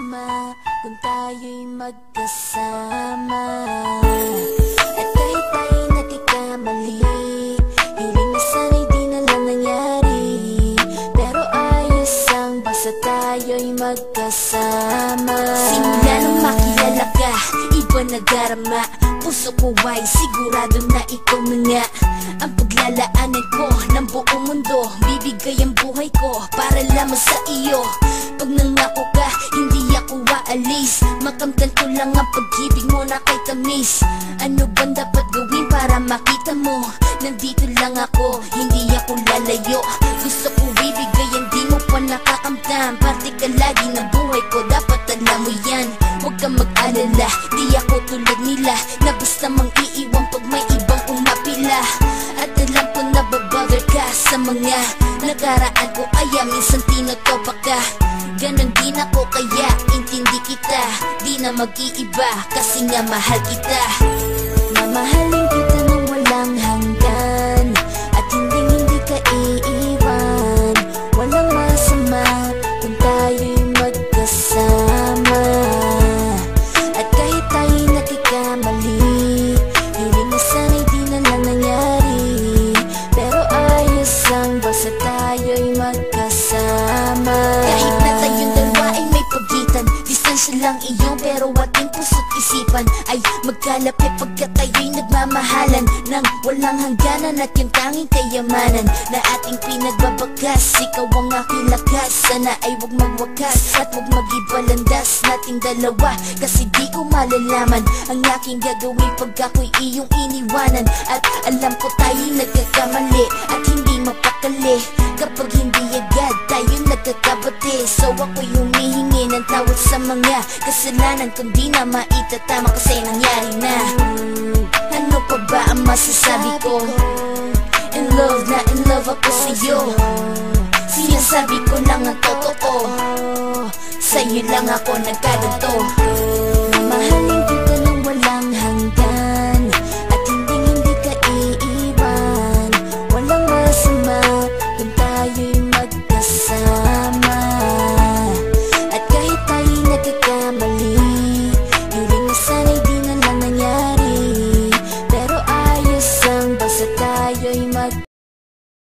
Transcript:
masama kung tayo'y magkasama. At kahit tayo'y nagkakamali, hiling na sana'y di na lang nangyari. Pero ayos ang basta tayo'y magkasama. Simula nang makilala ka, iba na darama. Puso ko ay sigurado na ikaw na nga ang paglalaanan ko ng buong mundo. Bibigay ang buhay ko para lamang sa iyo. Pag nangako ka, hindi ako aalis. Makamtan ko lang ang pag-ibig mo na kay tamis. Ano bang dapat gawin para makita mo? Nandito lang ako, hindi ako lalayo. Gusto ko bibigay, hindi mo pa nakakamtan. Parte ka lagi ng buhay ko, dapat alam mo yan. Huwag kang mag-alala, di ako tulad nila na basta mang iiwan pag may ibang umapila. At alam ko na babother ka sa mga nakaraan ko, kaya minsan tinotopa ka. Ganon din ako, kaya intindi kita. Di na mag-iiba kasi nga mahal kita. Mamahalin kita nang walang hanggan, at hindi ka iiwan. Walang masama kung tayo'y magkasama. At kahit tayo'y nagkakamali, hiling na sana'y di na lang nangyari. Pero ayos lang basta tayo'y magkasama. Kahit na tayong dalawa ay may pagitan, distansya lang iyon, pero ating puso't isipan ay magkalapit pagkat tayo'y nagmamahalan ng walang hangganan. At yung tanging kayamanan na ating pinagbabagas, ikaw ang aking lakas. Sana ay huwag magwakas at huwag mag-ibalandas nating dalawa, kasi di ko malalaman ang aking gagawin pag ako'y iyong iniwanan. At alam ko tayo'y nagkakamali at hindi mapakali kapag hindi agad tayo nagkakabati. So ako'y humihingi ng tawad sa mga kasalanan kung di na maitatama kasi nangyari na. Ano pa ba ang masasabi ko? In love na in love ako sa'yo. Sinasabi ko lang ang totoo, sa'yo lang ako nagkaganto. Mamahalin